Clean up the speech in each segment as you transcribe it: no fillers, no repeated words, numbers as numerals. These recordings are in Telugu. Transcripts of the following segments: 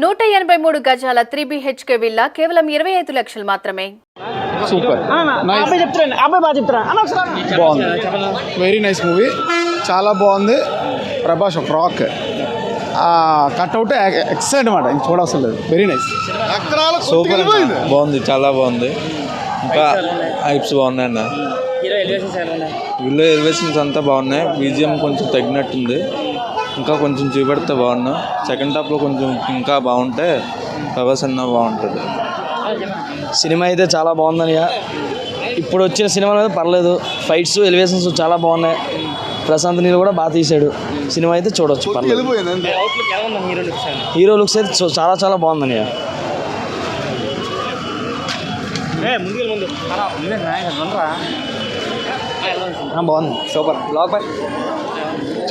183 గజాల 3 BHK విల్లా కేవలం 25 లక్షలు మాత్రమే. సూపర్ బాగుంది, వెరీ నైస్ మూవీ, చాలా బాగుంది. ప్రభాస్ ఒక రాక్ కట్అవుట్ ఎక్సలెంట్ అనమాట, ఇంక చూడవసరం లేదు. వెరీ నైస్, సూపర్, బాగుంది, చాలా బాగుంది. ఇంకా హైప్స్ బాగున్నాయి అన్న. వీళ్ళు ఎలివేషన్స్ అంతా బాగున్నాయి. బీజిఎం కొంచెం తగ్గినట్టుంది, ఇంకా కొంచెం చూపెడితే బాగున్నా. సెకండ్ హాఫ్లో కొంచెం ఇంకా బాగుంటే ప్రభాస్ అన్న బాగుంటుంది. సినిమా అయితే చాలా బాగుందని, ఇప్పుడు వచ్చిన సినిమాలు అయితే పర్లేదు. ఫైట్స్ ఎలివేషన్స్ చాలా బాగున్నాయి. ప్రశాంత్ నీళ్ళు కూడా బాగా తీసాడు. సినిమా అయితే చూడవచ్చు, పర్లేదు. హీరో లుక్స్ అయితే చాలా చాలా బాగుందని. బాగుంది, సూపర్. బ్లాక్ బాయ్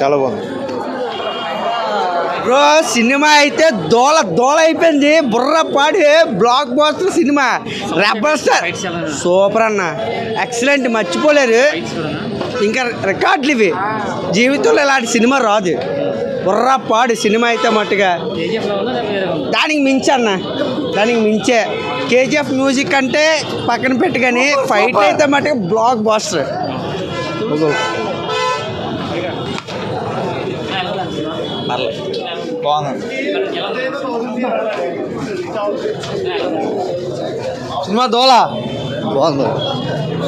చాలా బాగుంది బ్రో. సినిమా అయితే దోల అయిపోయింది. బుర్రపాడి బ్లాక్ బాస్టర్ సినిమా. రెబల్ స్టార్ సూపర్ అన్న, ఎక్సలెంట్, మర్చిపోలేరు. ఇంకా రికార్డులు ఇవి, జీవితంలో ఇలాంటి సినిమా రాదు. బుర్రపాడు సినిమా అయితే మట్టుగా దానికి మించి అన్న, దానికి మించే. కేజీఎఫ్ మ్యూజిక్ అంటే పక్కన పెట్టి, కానీ ఫైట్ అయితే మట్టుగా బ్లాక్ బాస్టర్. బాగుంది సినిమా. దోల బాగుంది,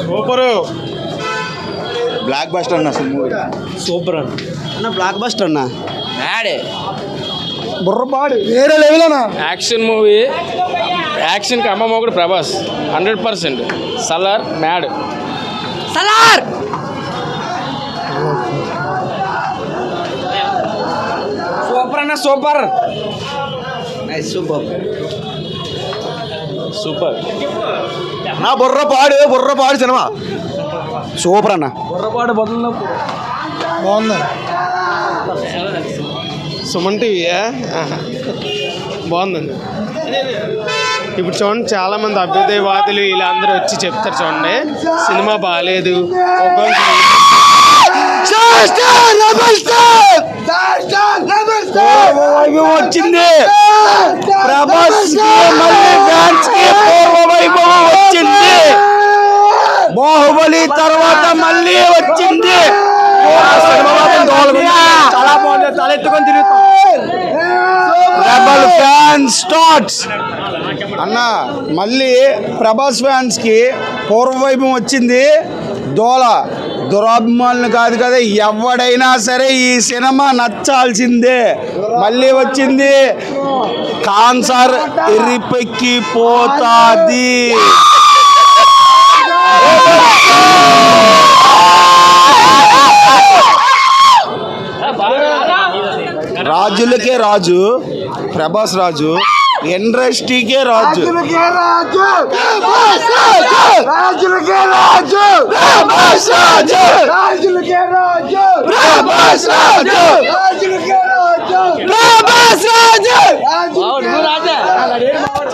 సూపర్, బ్లాక్ బస్టర్ అన్న సినిమా. సూపర్ అన్న, బ్లాక్ బాస్టర్ అన్న. బుర్రపాడు వేరే లెవెల్ అన్న. యాక్షన్ మూవీ, యాక్షన్కి అమ్మ మొగుడు ప్రభాస్ 100%. సలార్ మ్యాడ్. సలార్ సూపర్ అన్న, సూపర్. Super super. నా బుర్రపాడు సినిమా సూపర్ అన్న. బుర్రపాడు బదులు బాగుంది. సుమన్ టీవీ బాగుందండి. ఇప్పుడు చూడండి, చాలా మంది అభ్యుదయవాదులు వీళ్ళందరూ వచ్చి చెప్తారు, చూడండి సినిమా బాగాలేదు. వచ్చింది ప్రభాస్, వచ్చింది. బాహుబలి తర్వాత మళ్ళీ వచ్చింది. చాలా బాగుంది, తలెత్తుకొని తిరుగుతాం. రెబల్ ఫ్యాన్ స్టార్ట్స్ అన్న, మళ్ళీ ప్రభాస్ ఫ్యాన్స్ కి పూర్వవైభవం వచ్చింది. దోల దురాభిమానులు కాదు కదా, ఎవడైనా సరే ఈ సినిమా నచ్చాల్సిందే. మళ్ళీ వచ్చింది కాన్సర్ ఎరిపెక్కి పోతాది. రాజులకే రాజు ప్రభాస్, రాజు ఇండస్ట్రీకే రాజు.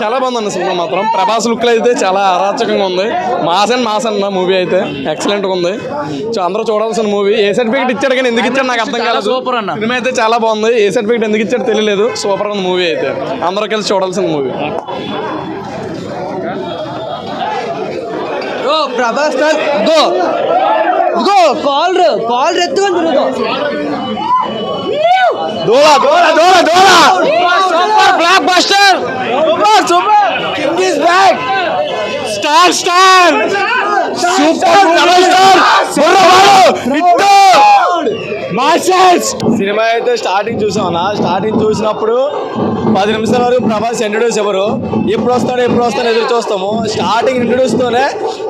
చాలా బాగుంది అన్న సినిమా మాత్రం. ప్రభాస్ లుక్ అయితే చాలా అరాచకంగా ఉంది. మాస్ అన్న మూవీ అయితే ఎక్సలెంట్గా ఉంది. అందరూ చూడాల్సిన మూవీ. ఏ సర్టిఫికేట్ ఇచ్చాడు కానీ ఎందుకు ఇచ్చాడు నాకు అర్థం కాలేదు. సూపర్ అన్న, సినిమా అయితే చాలా బాగుంది. ఏ సర్టిఫికేట్ ఎందుకు ఇచ్చాడు తెలియలేదు. సూపర్ ఉంది మూవీ అయితే, అందరూ కలిసి చూడాల్సిన మూవీ. ప్రభాస్ కాల్ ఎత్తుకొని block buster. King is back. Star cinema అయితే స్టార్టింగ్ చూసామన్నా. స్టార్టింగ్ చూసినప్పుడు 10 నిమిషాల వరకు ప్రభాస్ ఇంట్రడ్యూస్ ఎవరు, ఎప్పుడు వస్తాడో ఎదురు చూస్తాము. స్టార్టింగ్ ఇంట్రడ్యూస్తోనే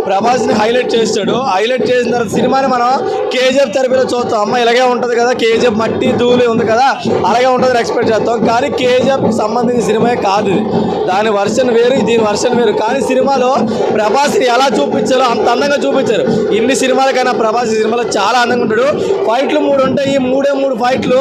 ప్రభాస్ని హైలైట్ చేస్తాడు. హైలైట్ చేసిన తర్వాత సినిమాని మనం కేజీఎఫ్ తరపులో చూస్తాం. అమ్మ ఇలాగే ఉంటుంది కదా, కేజీఎఫ్ మట్టి ధూళి ఉంది కదా, అలాగే ఉంటుందని ఎక్స్పెక్ట్ చేస్తాం. కానీ కేజీఎఫ్కి సంబంధించిన సినిమా కాదు ఇది. దాని వర్షన్ వేరు, దీని వర్షన్ వేరు. కానీ సినిమాలో ప్రభాస్ని ఎలా చూపించారో అంత అందంగా చూపించారు. ఇన్ని సినిమాలకైనా ప్రభాస్ ఈ సినిమాలో చాలా అందంగా ఉంటాడు. ఫైట్లు 3 ఉంటాయి. ఈ 3 ఫైట్లు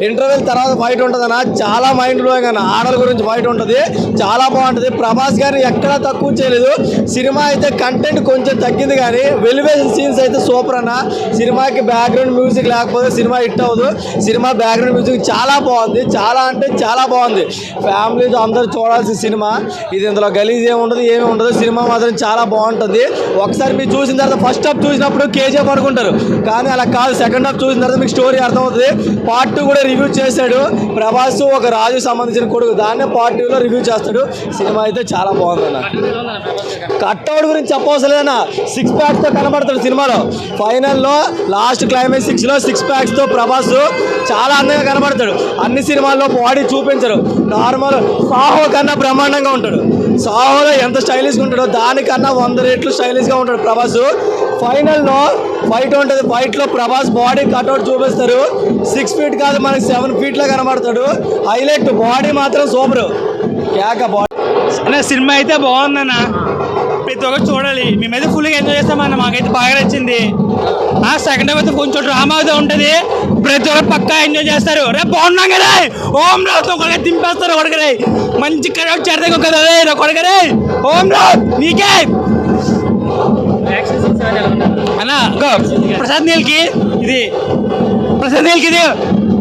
ఇంటర్వెల్ తర్వాత ఫైట్ ఉంటుందన్న, చాలా మైండ్ బ్లోయింగ్ అన్న. ఆడల గురించి ఫైట్ ఉంటుంది, చాలా బాగుంటుంది. ప్రభాస్ గారిని ఎక్కడా తక్కువ చేయలేదు. సినిమా అయితే కంటెంట్ కొంచెం తగ్గింది కానీ వెలివేషన్ సీన్స్ అయితే సూపర్ అన్న. సినిమాకి బ్యాక్గ్రౌండ్ మ్యూజిక్ లేకపోతే సినిమా హిట్ అవ్వదు. సినిమా బ్యాక్గ్రౌండ్ మ్యూజిక్ చాలా బాగుంది, చాలా అంటే చాలా బాగుంది. ఫ్యామిలీతో అందరూ చూడాల్సిన సినిమా ఇది. ఇందులో గలీజ్ ఏమి ఉండదు. సినిమా మాత్రం చాలా బాగుంటుంది. ఒకసారి మీరు చూసిన తర్వాత ఫస్ట్ హాఫ్ చూసినప్పుడు కేజీఎఫ్ అనుకుంటారు, కానీ అలా కాదు. సెకండ్ హాఫ్ చూసిన తర్వాత మీకు స్టోరీ అర్థమవుతుంది. పార్ట్ 2 కూడా రివ్యూ చేశాడు ప్రభాస్, ఒక రాజు సంబంధించిన కొడుకు, దాన్నే పార్ట్ 2లో రివ్యూ చేస్తాడు. సినిమా అయితే చాలా బాగుంది అన్న. కట్అవుట్ గురించి చెప్పవసరం లేదన్న, 6 ప్యాక్స్తో కనబడతాడు సినిమాలో. ఫైనల్లో లాస్ట్ క్లైమాక్స్ 6లో 6 ప్యాక్స్తో ప్రభాస్ చాలా అందంగా కనబడతాడు. అన్ని సినిమాల్లో బాడీ చూపించరు, నార్మల్ సాహో కన్నా బ్రహ్మాండంగా ఉంటాడు. సాహోలో ఎంత స్టైలిష్గా ఉంటాడో దానికన్నా 100 రెట్లు స్టైలిష్గా ఉంటాడు ప్రభాస్. ఫైనల్లో ఫైట్ ఉంటుంది, ఫైట్లో ప్రభాస్ బాడీ కట్అవుట్ చూపిస్తారు. 6 ఫీట్ కాదు, మనకి 7 ఫీట్లో కనబడతాడు. హైలైట్ బాడీ మాత్రం సూపర్, కేక బాడీ. సినిమా అయితే బాగుందన్న, ప్రతి ఒక్కరు చూడాలి. మేమైతే ఫుల్గా ఎంజాయ్ చేస్తామన్న, మాకైతే బాగా నచ్చింది. సెకండ్ హాఫ్ అయితే కొంచెం డ్రామా అయితే ఉంటుంది, ప్రతి ఒక్కరు పక్కా ఎంజాయ్ చేస్తారు. రేపు బాగున్నాం కదా, ఓం రాత్ ఒకరిగా దింపేస్తారు. కొడగరే మంచి కరెక్ట్ చేడతాం కదా కొడగరే, ఓం రాత్ నీకే అన్న. ప్రసాద్ నీల్కి ఇది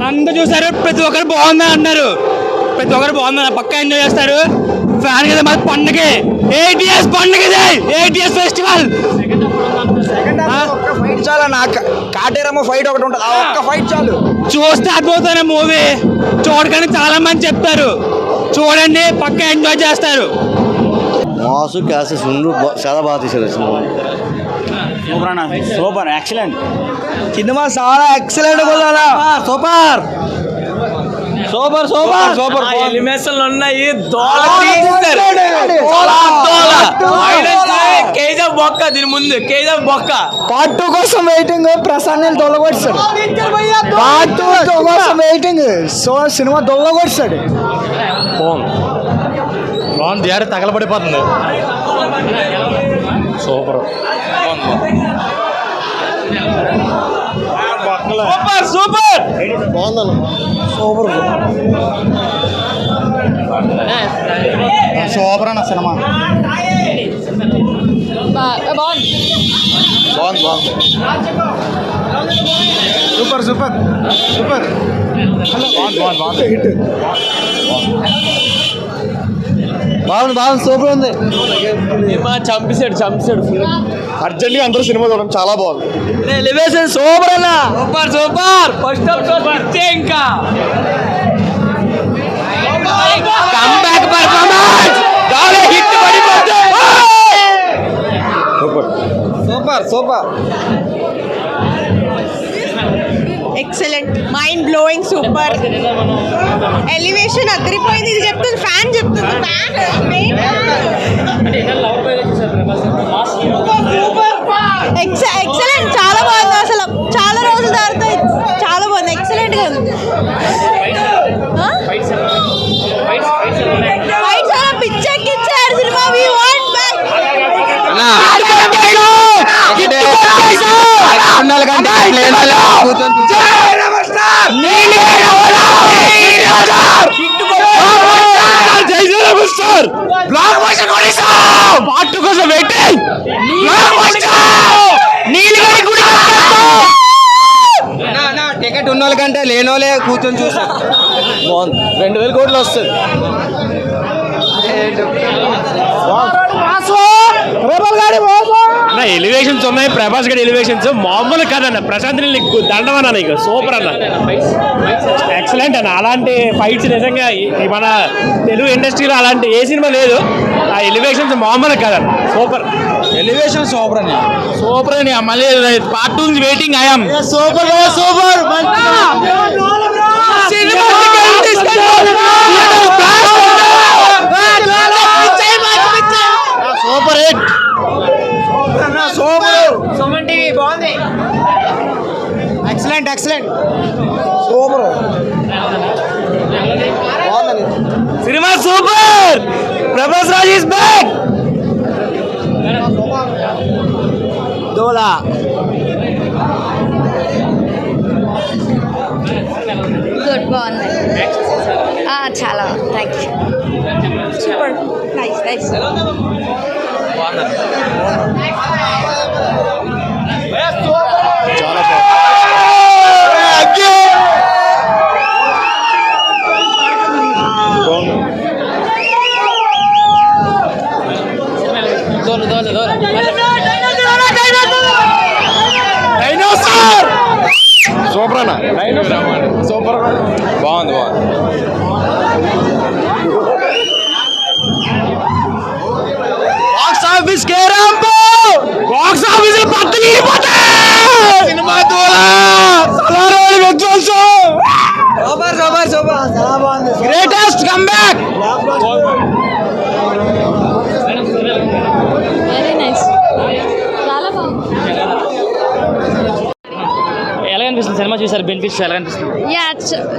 అందరూ చూసారు, ప్రతి ఒక్కరు బాగుందని అన్నారు. ప్రతి ఒక్కరు బాగుందని పక్కా ఎంజాయ్ చేస్తారు. ఫ్యాన్ కదా మాది పండుగ, ATS పండుగ, ATS ఫెస్టివల్. ఫైట్ చాలా నాకు కాటేరమ్మ ఫైట్ ఒకటి ఉంటుంది, ఆ ఒక్క ఫైట్ చాలు. చూస్తే అద్భుతమైన మూవీ, చూడగానే చాలా మంది చెప్తారు. చూడండి, పక్కా ఎంజాయ్ చేస్తారు. మాసు క్యాసెస్ చాలా బాగా తీశారు సినిమా. సూపర్ అన్న, సూపర్, ఎక్సలెంట్ సినిమా, చాలా excellent super super super super. ఎలిమినేషన్లు ఉన్నాయి, కేజీఎఫ్ బొక్క. దీని ముందు కేజీఎఫ్ బొక్క. పార్ట్ 2 కోసం వెయిటింగ్, ప్రసాద్ నీళ్ళు దొల్లగొట్టాడు. పార్ట్ 2 కోసం వెయిటింగ్, సో సినిమా దొల్లగొట్టాడు. బాగుంది, యాడ తగలబడిపోతుంది. సూపర్ సూపర్ సూపర్ బాగుందన్న, సూపర్ సూపర్ అన్న సినిమా. బాగుంది సూపర్ సూపర్ సూపర్ బాగుంది సూపర్ ఉంది. చంపేశాడు అర్జెంట్గా అందరూ సినిమా చూడండి, చాలా బాగుంది. ఎలివేషన్ సూపర్ అన్న, సూపర్ సూపర్. ఫస్ట్ ఇంకా కంబ్యాక్ పర్ఫార్మెన్స్, హిట్ పడిపోతుంది. Super super excellent, mind blowing, super. Elevation అదిరిపోయింది. ఇది చెప్తుంది ఫ్యాన్, ఎక్సలెంట్, చాలా బాగుంది. అసలు చాలా రోజుల తర్వాత చాలా బాగుంది, ఎక్సలెంట్ గా ఉంది. ఫైట్స్ అలా పిచ్చెక్కిచ్చారు సినిమా. We want back. పార్ట్ 2 కోసం వెయిటింగ్. టికెట్ ఉన్న వాళ్ళకంటే లేనోలే కూర్చొని చూసారు. బాగుంది, 2000 కోట్లు వస్తుంది. అన్న ఎలివేషన్స్ ఉన్నాయి, ప్రభాస్ గడి ఎలివేషన్స్ మామూలు కాదన్న. ప్రశాంత్ నీల్ నీకు దండమన్నా, నీకు సూపర్ అన్న, ఎక్సలెంట్ అన్న. అలాంటి ఫైట్స్ నిజంగా మన తెలుగు ఇండస్ట్రీలో అలాంటి ఏ సినిమా లేదు. ఆ ఎలివేషన్స్ మామూలు కాదన్న, సూపర్. ఎలివేషన్ సూపర్ అని, సూపర్ అని. మళ్ళీ పార్ట్ 2 నుంచి waiting. I'm super super super hit, super. Suman TV బాగుంది, ఎక్సలెంట్ సూపర్ బాగుందండి సినిమా super. Prabhas Raj is back. దోలా గుడ్, బాగుంది. చాలా thank you super nice nice చాలా సూపర్ అన్న సూపర్ బాగుంది బాక్స్ ఆఫీస్ కేరాంపు బాక్స్ ఆఫీస్ పక్కన సినిమా సూపర్ సూపర్ సూపర్ చాలా బాగుంది గ్రేటెస్ట్ కమ్బ్యాక్ వెరీ నైస్ చాలా బాగుంది ఎలా అనిపిస్తుంది సినిమా చూసారు బెనిఫిట్స్ ఎలా అనిపిస్తుంది యా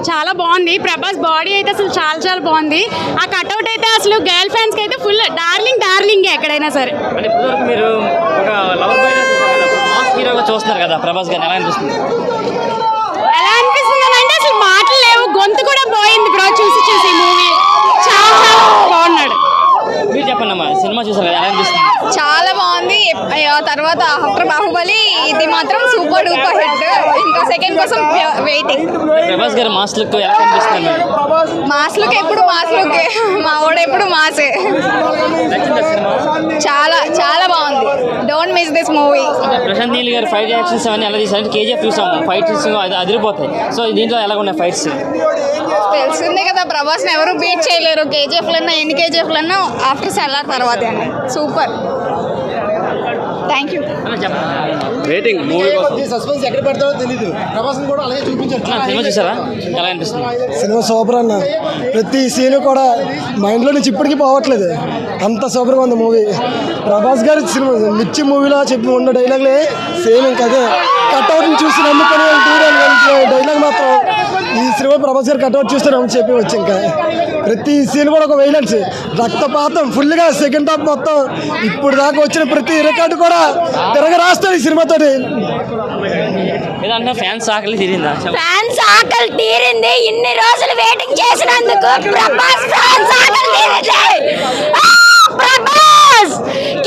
చాలా బాగుంది ప్రభాస్ బాడీ అయితే అసలు చాలా చాలా బాగుంది ఆ కట్అవుట్ అయితే అసలు గర్ల్ ఫ్యాన్స్కి అయితే ఫుల్ డార్లింగ్ ఎక్కడైనా సరే అంటే ఇప్పటివరకు మీరు ఒక లవర్ బాయ్ మాస్ హీరోగా చూస్తున్నారు కదా ప్రభాస్ గారిని ఎలా అనిపిస్తుంది ఎలా అనిపిస్తుంది అంటే అసలు మాటలు లేవు గొంతు కూడా పోయింది బ్రో చూసి మూవీ చాలా చాలా బాగున్నాడు మీరు చెప్పండి అమ్మా సినిమా చూసారు కదా ఎలా అనిపిస్తుంది చాలా బాగుంది తర్వాత ఆఫ్టర్ బాహుబలి ఇది మాత్రం సూపర్ డూపర్ హిట్ ఇంకా సెకండ్ కోసం వెయిటింగ్ ప్రభాస్ గారి మాస్ లుక్ ఎలా కనిపిస్తుంది మీకు మాస్ లుక్ ఎప్పుడు మాస్ లుక్ మా వాడు ఎప్పుడు మాసే నచ్చిందా సినిమా చాలా చాలా బాగుంది don't miss this movie Prashanth Neel గారు ఫైట్ యాక్షన్స్ అవన్నీ ఎలా తీసారంటే కేజీఎఫ్ చూసాము ఫైట్స్ అదిరిపోతాయి సో దీంట్లో ఎలా ఉన్నాయి ఫైట్స్ తెలిసిందే కదా ప్రభాస్ని ఎవరు బీట్ చేయలేరు కేజీఎఫ్లన్నా ఎన్ని కేజీఎఫ్లన్నా ఆఫ్టర్ సెల్లార్ తర్వాతే super thank you waiting movie కోసం సస్పెన్స్ ఎక్కడ పెడతారో తెలీదు ప్రభాస్ని కూడా అలాగే చూపించారు సినిమా చూసారా ఎలా అనిపిస్తుంది సినిమా సూపర్ అన్న ప్రతి సీన్ కూడా మైండ్లో నుంచి ఇప్పటికీ పోవట్లేదు అంత సూపర్గా ఉంది మూవీ ప్రభాస్ గారి సినిమా మిర్చి మూవీలో చెప్పి ఉన్న డైలాగ్లే సేమ్ ఇంకా అదే కట్అవుట్ని చూసి నమ్ముకొని డైలాగ్ మాత్రం ఈ సినిమా ప్రభాస్ గారు కట్అవుట్ చూస్తే నమ్ము చెప్పి వచ్చి ఇంకా ప్రతి సీన్ కూడా ఒక వైలెన్స్ రక్తపాతం ఫుల్గా సెకండ్ హాఫ్ మొత్తం ఇప్పుడు దాకా వచ్చిన ప్రతి రికార్డు కూడా తిరగ రాస్తాడు ఈ సినిమాతోటి ఏదంటే ఫ్యాన్స్ ఆకలి తీరిందా ఫ్యాన్స్ ఆకలి తీరింది ఇన్ని రోజులు వెయిటింగ్ చేసినందుకు ప్రభాస్ ఫ్యాన్స్ ఆకలి తీరింది ప్రభాస్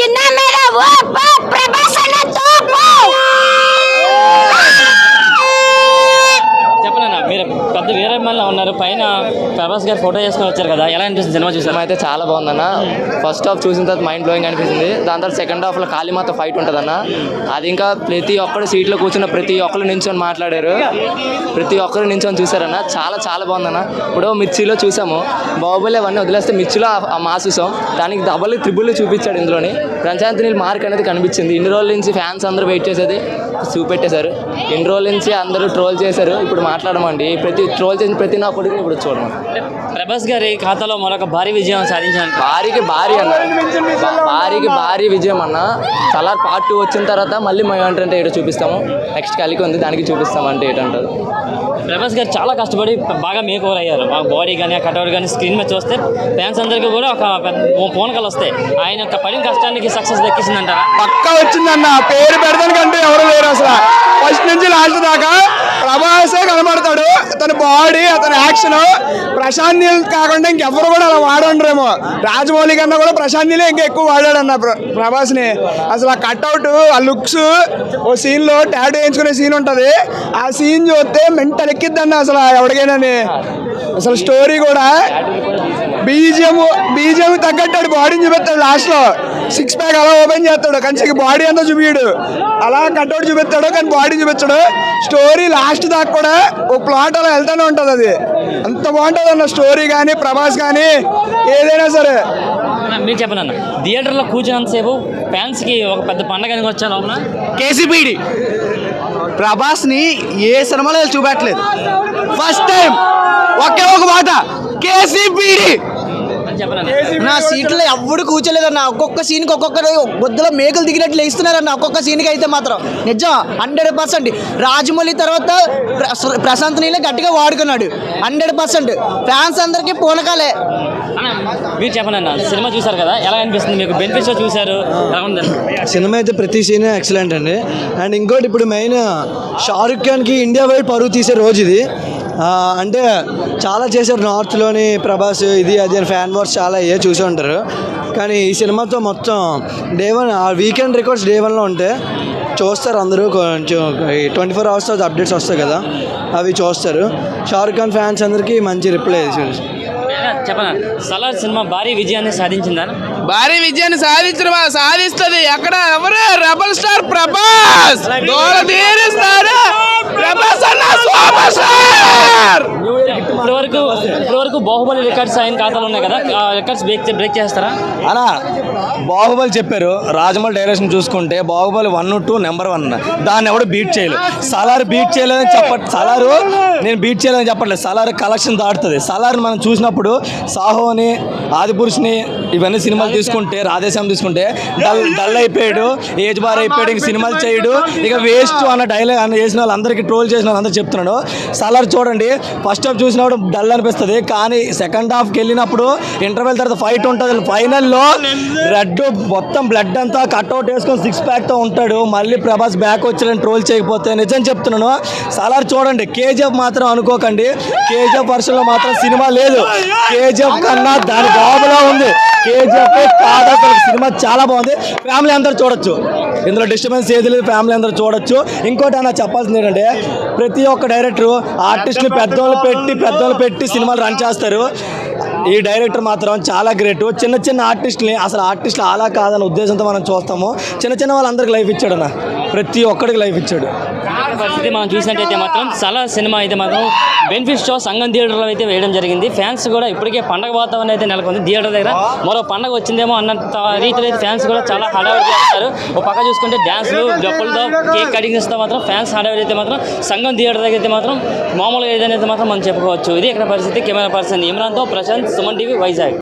కింద మీద ప్రభాస్ అన్న తోపు చెప్పండి అన్న మీరు పెద్ద వీర మళ్ళీ ఉన్నారు పైన ప్రభాస్ గారు ఫోటో చేసుకొని వచ్చారు కదా ఎలా అనిపిస్తుంది సినిమా చూసారు అయితే చాలా బాగుందన్న ఫస్ట్ హాఫ్ చూసిన తర్వాత మైండ్ బ్లోయింగ్ అనిపిస్తుంది దాని తర్వాత సెకండ్ హాఫ్లో కాళీమాత ఫైట్ ఉంటుందన్న అది ఇంకా ప్రతి ఒక్కరు సీట్లో కూర్చున్న ప్రతి ఒక్కరు నించొని మాట్లాడారు ప్రతి ఒక్కరు నించొని చూసారన్న చాలా చాలా బాగుందన్న ఇప్పుడు మిర్చిలో చూసాము బాహుబలి అవన్నీ వదిలేస్తే మిర్చిలో ఆ మాస్ చూసాం దానికి డబల్ త్రిబుల్ చూపించాడు ఇందులోని ప్రశాంత్ నీల్ మార్క్ అనేది కనిపించింది ఇన్ని రోజుల నుంచి ఫ్యాన్స్ అందరూ వెయిట్ చేసేది చూపెట్టేశారు ఇన్ని రోజుల నుంచి అందరూ ట్రోల్ చేశారు ఇప్పుడు మాట్లాడమండి ప్రతి ట్రోల్ చేసిన ప్రతి నా కొడుకుని ఇప్పుడు చూడమని ప్రభాస్ గారి ఖాతాలో మరొక భారీ విజయం సాధించడానికి భారీకి భారీ విజయం అన్న సలార్ పార్ట్ 2 వచ్చిన తర్వాత మళ్ళీ మేము ఏంటంటే ఏటో చూపిస్తాము నెక్స్ట్ కలికి ఉంది దానికి చూపిస్తాం అంటే ఏంటంటారు ప్రభాస్ గారు చాలా కష్టపడి బాగా మేక్ ఓవర్ అయ్యారు ఆ బాడీ కానీ ఆ కట్అవుట్ కానీ స్క్రీన్ మీద చూస్తే ఫ్యాన్స్ అందరికీ కూడా ఒక పూనకలు వస్తాయి ఆయన యొక్క పడిన కష్టానికి సక్సెస్ దక్కించిందంటారా పక్కా వచ్చిందన్న పేరు పెడతానికంటే ఎవరు లేరు అసలు ఫస్ట్ నుంచి లాస్ట్ దాకా ప్రభాసే కనబడతాడు తన బాడీ అతని యాక్షన్ ప్రశాంత్ నీల్ కాకుండా ఇంకెవరు కూడా అలా వాడండ్రేమో రాజమౌళి కన్నా కూడా ప్రశాంత్ నీలే ఇంకా ఎక్కువ వాడాడన్న ప్రభాస్ని అసలు ఆ కట్అవుట్ ఆ లుక్స్ ఓ సీన్లో టాటూ వేయించుకునే సీన్ ఉంటుంది ఆ సీన్ చూస్తే మెంటల్ ఎక్కిద్దన్న అసలు ఎవరికైనా అసలు స్టోరీ కూడా బీజిఎం తగ్గట్టాడు బాడీని చూపెత్తాడు లాస్ట్లో సిక్స్ ప్యాక్ అలా ఓపెన్ చేస్తాడు కానీ బాడీ అంతా చూపించాడు అలా కట్అవుట్ చూపిస్తాడు కానీ బాడీ చూపించాడు స్టోరీ లాస్ట్ దాకా కూడా ఒక ప్లాట్ అలా వెళ్తూనే ఉంటుంది అది అంత బాగుంటుంది అన్న స్టోరీ కానీ ప్రభాస్ కానీ ఏదైనా సరే మీరు చెప్పండి అన్న థియేటర్లో కూర్చున్నంతసేపు ఫ్యాన్స్కి ఒక పెద్ద పండగ వచ్చా లోపల కేసీపీడి ప్రభాస్ని ఏ సినిమాలో చూపెట్టలేదు ఫస్ట్ టైం ఒకే ఒక మాట కేసీపీడి నా సీట్లో ఎవడు కూర్చోలేదన్న ఒక్కొక్క సీన్కి ఒక్కొక్కరు బొద్దులో మేకలు దిగినట్లు వేస్తున్నారన్న ఒక్కొక్క సీన్కి అయితే మాత్రం నిజం 100%. రాజమౌళి తర్వాత ప్రశాంత్ నీలే గట్టిగా వాడుకున్నాడు 100%. ఫ్యాన్స్ అందరికీ పూనకాలే. మీరు చెప్పండి అన్న సినిమా చూసారు కదా ఎలా అనిపిస్తుంది మీకు బెనిఫిట్స్ చూసారు సినిమా అయితే ప్రతి సీన్ ఎక్సలెంట్ అండి. అండ్ ఇంకోటి ఇప్పుడు మెయిన్ షారుఖ్ ఖాన్కి ఇండియా వైడ్ పరువు తీసే రోజు ఇది. అంటే చాలా చేశారు నార్త్లోని ప్రభాస్ ఇది అది అని ఫ్యాన్ వార్స్ చాలా చూసి ఉంటారు. కానీ ఈ సినిమాతో మొత్తం డే 1 వీకెండ్ రికార్డ్స్ డే 1లో ఉంటాయి. చూస్తారు అందరూ. కొంచెం 24 hours అప్డేట్స్ వస్తాయి కదా, అవి చూస్తారు. షారుఖ్ ఖాన్ ఫ్యాన్స్ అందరికీ మంచి రిప్లై చెప్పనా సలార్ సినిమా భారీ విజయాన్ని సాధించిందా? భారీ విజయాన్ని సాధిస్తుంది. ఎక్కడ ఎవరు రెబల్ స్టార్ ప్రభాస్ ప్రభాస్ అన్న సూపర్ స్టార్. ఇప్పటివరకు బాహుబలి రికార్డ్స్ ఆయన ఖాతాలో ఉన్నాయి కదా, ఆ రికార్డ్స్ బ్రేక్ చేస్తారా అలా బాహుబలి చెప్పారు. రాజమౌళి డైరెక్షన్ చూసుకుంటే బాహుబలి 1, 2 నెంబర్ 1. దాన్ని ఎవడు బీట్ చేయలేదు. సలార్ బీట్ చేయలేదని సలారు నేను బీట్ చేయలేదని చెప్పట్లేదు. సలార్ కలెక్షన్ దాటుతుంది. సలార్ని మనం చూసినప్పుడు సాహోని, ఆదిపురుషుని ఇవన్నీ సినిమాలు తీసుకుంటే, రాధేశ్యామ్ తీసుకుంటే డల్ అయిపోయాడు, ఏజ్ బార్ అయిపోయాడు, ఇంక సినిమాలు చేయడు, ఇక వేస్ట్ అన్న డైలాగ్ అన్న చేసిన వాళ్ళందరికీ ట్రోల్ చేసిన వాళ్ళందరూ చెప్తున్నాడు. సలార్ చూడండి, ఫస్ట్ హాఫ్ చూసినప్పుడు డల్ అనిపిస్తుంది, కానీ సెకండ్ హాఫ్కి వెళ్ళినప్పుడు ఇంటర్వెల్ తర్వాత ఫైట్ ఉంటుంది. ఫైనల్లో రెడ్ మొత్తం బ్లడ్ అంతా కట్అవుట్ వేసుకొని 6 ప్యాక్తో ఉంటాడు. మళ్ళీ ప్రభాస్ బ్యాక్ వచ్చాడని ట్రోల్ చేయకపోతే నిజం చెప్తున్నాను. సలార్ చూడండి. కేజీఎఫ్ మాత్రం అనుకోకండి, కేజీఎఫ్ వర్షన్లో మాత్రం సినిమా లేదు. కేజీఎఫ్ కన్నా దాని బాబులా ఉంది. కేజీఎఫ్ కాదు అసలు. సినిమా చాలా బాగుంది. ఫ్యామిలీ అందరూ చూడొచ్చు, ఇందులో డిస్టర్బెన్స్ ఏది లేదు. ఫ్యామిలీ అందరూ చూడొచ్చు. ఇంకోటి అన్న చెప్పాల్సింది ఏంటంటే, ప్రతి ఒక్క డైరెక్టరు ఆర్టిస్ట్ని పెద్దోళ్ళు పెట్టి సినిమాలు రన్ చేస్తారు. ఈ డైరెక్టర్ మాత్రం చాలా గ్రేట్. చిన్న ఆర్టిస్ట్ని అసలు ఆర్టిస్టులు అలా కాదన్న ఉద్దేశంతో మనం చూస్తాము. చిన్న వాళ్ళందరికీ లైఫ్ ఇచ్చాడు అన్న, ప్రతి ఒక్కడికి లైఫ్ ఇచ్చాడు. పరిస్థితి మనం చూసినట్టయితే మాత్రం చాలా సినిమా అయితే మాత్రం బెనిఫిట్ షో సంగం థియేటర్లో అయితే వేయడం జరిగింది. ఫ్యాన్స్ కూడా ఇప్పటికే పండగ వాతావరణం అయితే నెలకొంది థియేటర్ దగ్గర. మరో పండగ వచ్చిందేమో అన్నంత రీతిలో అయితే ఫ్యాన్స్ కూడా చాలా హడావిడి చేస్తారు. ఒక పక్క చూసుకుంటే డ్యాన్స్లు, డప్పులతో, కేక్ కటింగ్స్తో మాత్రం ఫ్యాన్స్ హడావిడి అయితే మాత్రం సంగం థియేటర్ దగ్గర అయితే మాత్రం మామూలుగా ఏదైతే మాత్రం మనం చెప్పుకోవచ్చు. ఇది ఇక్కడ పరిస్థితి. కెమెరా పర్సన్ ఇమ్రాన్తో ప్రశాంత్, సుమన్ టీవీ, వైజాగ్.